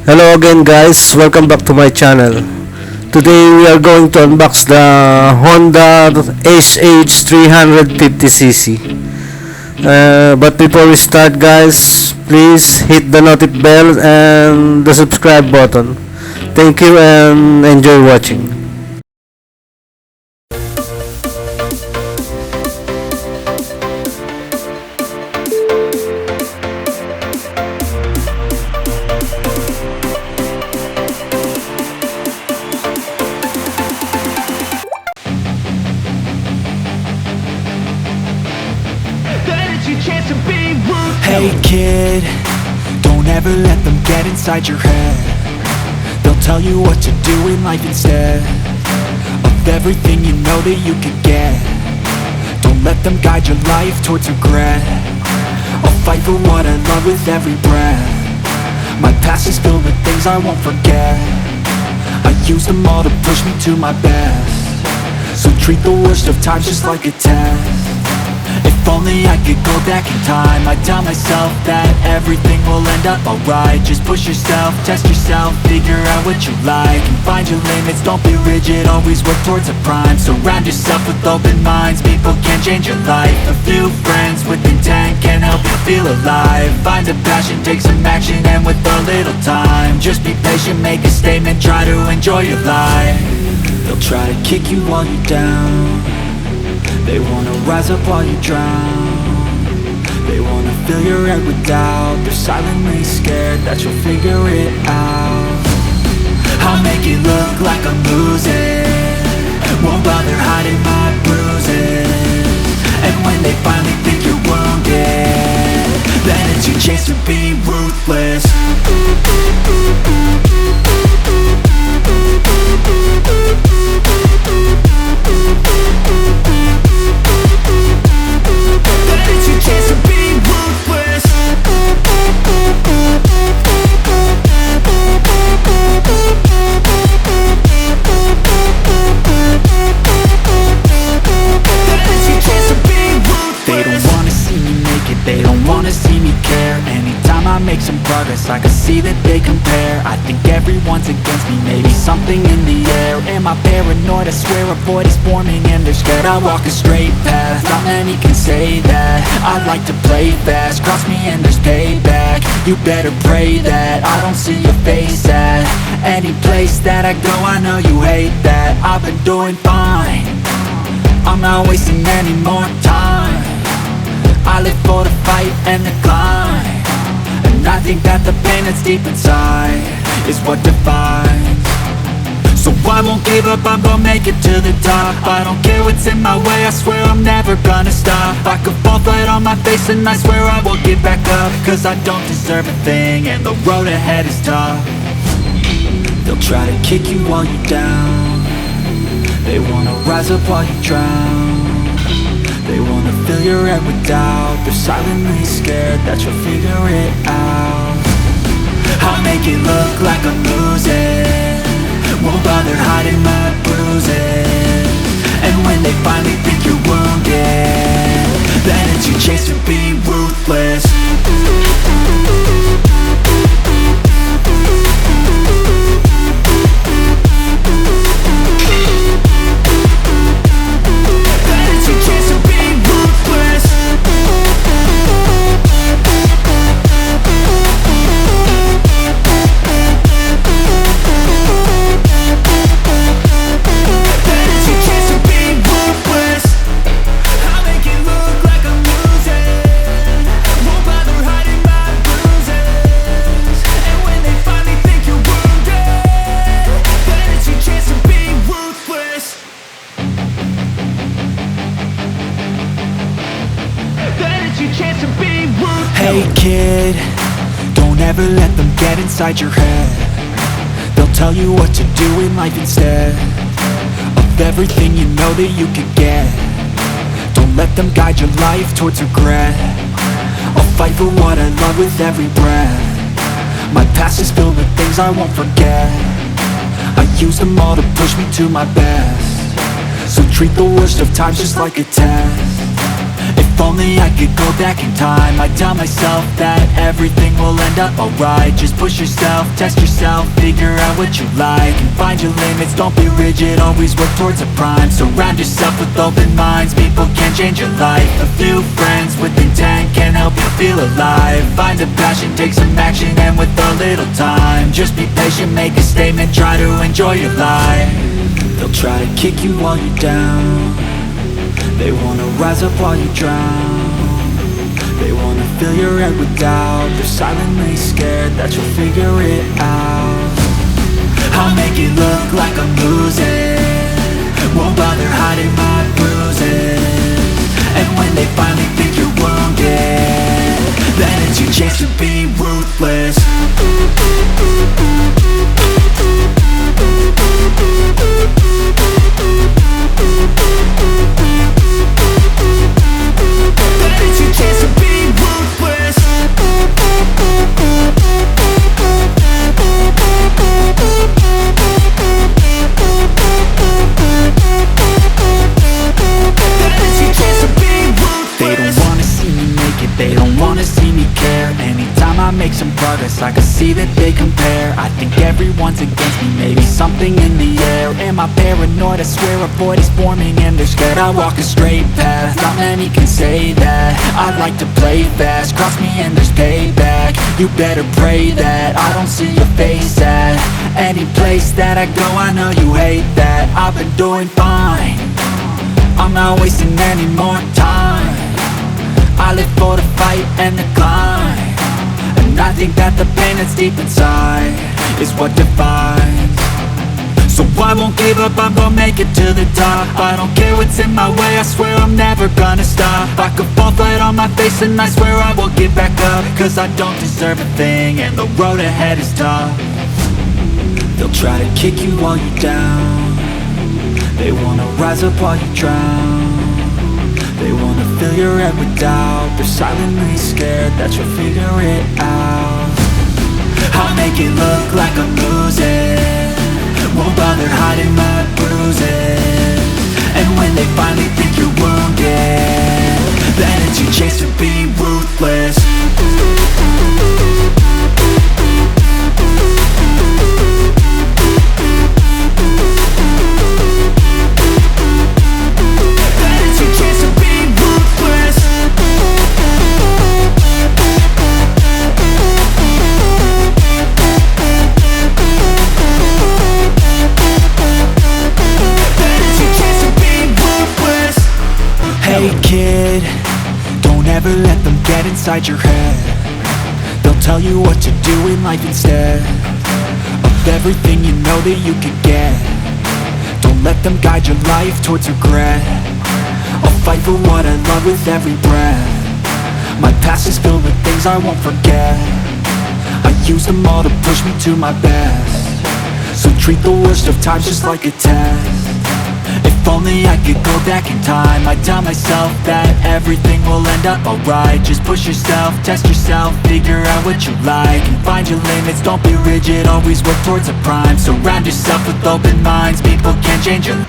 Hello again guys, welcome back to my channel. Today we are going to unbox the Honda SH350cc. But before we start guys, please hit the notif bell and the subscribe button. Thank you and enjoy watching. Hey kid, don't ever let them get inside your head. They'll tell you what to do in life instead of everything you know that you could get. Don't let them guide your life towards regret. I'll fight for what I love with every breath. My past is filled with things I won't forget. I use them all to push me to my best. So treat the worst of times just like a test. If only I could go back in time, I'd tell myself that everything will end up alright. Just push yourself, test yourself, figure out what you like, and find your limits, don't be rigid, always work towards a prime. Surround yourself with open minds, people can change your life. A few friends with intent can help you feel alive. Find a passion, take some action, and with a little time, just be patient, make a statement, try to enjoy your life. They'll try to kick you while you're down. They wanna rise up while you drown. They wanna fill your head with doubt. They're silently scared that you'll figure it out. I'll make it look like I'm losing, won't bother hiding my bruises. And when they finally think you're wounded, then it's your chance to be ruthless. They don't wanna see me care. Anytime I make some progress, I can see that they compare. I think everyone's against me, maybe something in the air. Am I paranoid? I swear a void is forming and they're scared. I walk a straight path, not many can say that. I like to play fast, cross me and there's payback. You better pray that I don't see your face at any place that I go. I know you hate that. I've been doing fine, I'm not wasting any more time. I live for the fight and the climb, and I think that the pain that's deep inside is what defines. So I won't give up, I'm gonna make it to the top. I don't care what's in my way, I swear I'm never gonna stop. I could fall flat on my face and I swear I won't get back up, cause I don't deserve a thing and the road ahead is tough. They'll try to kick you while you're down. They wanna rise up while you drown. They wanna fill your head with doubt. They're silently scared that you'll figure it out. I'll make it look like I'm losing, won't bother hiding my bruises. And when they finally think you're wounded, then it's your chance to be ruthless. Hey kid, don't ever let them get inside your head. They'll tell you what to do in life instead of everything you know that you could get. Don't let them guide your life towards regret. I'll fight for what I love with every breath. My past is filled with things I won't forget. I use them all to push me to my best. So treat the worst of times just like a test. If If only I could go back in time, I'd tell myself that everything will end up alright. Just push yourself, test yourself, figure out what you like, and find your limits, don't be rigid, always work towards a prime. Surround yourself with open minds, people can change your life. A few friends with intent can help you feel alive. Find a passion, take some action, and with a little time, just be patient, make a statement, try to enjoy your life. They'll try to kick you while you're down, they wanna rise up while you drown. They wanna fill your head with doubt, they're silently scared that you'll figure it out. I'll make it look like I'm losing, won't bother hiding my bruises. And when they finally think you're wounded, then it's your chance to be ruthless. It's your chance to be ruthless. It's your chance to be ruthless. They don't wanna see me make it, they don't wanna see me care. Anytime I make some progress, I can see that they compare. I think everyone's against me, maybe something in the air. Am I paranoid? I swear a void is forming and they're scared I walk a straight path. Not many can say that. I like to play fast, cross me and there's payback. You better pray that I don't see your face at any place that I go. I know you hate that. I've been doing fine, I'm not wasting any more time. I live for the fight and the climb, and I think that the pain that's deep inside is what defines. So I won't give up, I'm gonna make it to the top. I don't care what's in my way, I swear I'm never gonna stop. I could fall flat on my face and I swear I will get back up, cause I don't deserve a thing and the road ahead is tough. They'll try to kick you while you're down, they wanna rise up while you drown. They wanna fill your head with doubt, they're silently scared that you'll figure it out. I'll make it look like I'm losing, won't bother hiding my bruises. And when they finally think you're wounded, then it's your chance to be ruthless. Hey kid, don't ever let them get inside your head. They'll tell you what to do in life instead of everything you know that you could get. Don't let them guide your life towards regret. I'll fight for what I love with every breath. My past is filled with things I won't forget. I use them all to push me to my best. So treat the worst of times just like a test. If only I could go back in time, I'd tell myself that everything will end up alright. Just push yourself, test yourself, figure out what you like, and find your limits, don't be rigid, always work towards a prime. Surround yourself with open minds, people can change your life.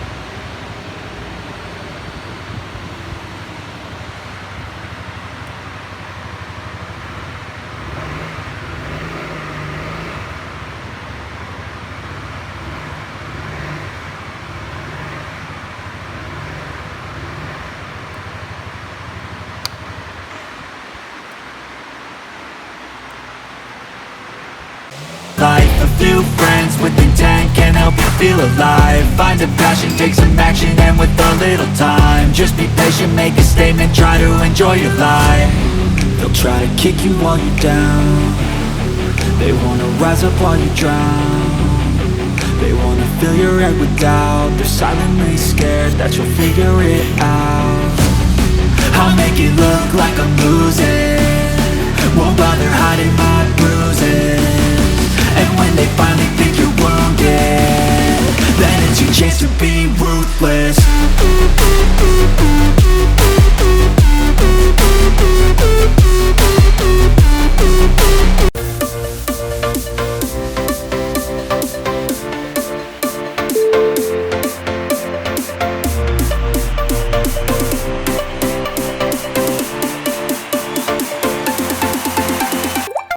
A few friends with intent can help you feel alive. Find a passion, take some action, and with a little time, just be patient, make a statement, try to enjoy your life. They'll try to kick you while you're down, they wanna rise up while you drown. They wanna fill your head with doubt, they're silently scared that you'll figure it out. I'll make it look like I'm losing, won't bother hiding my bruises.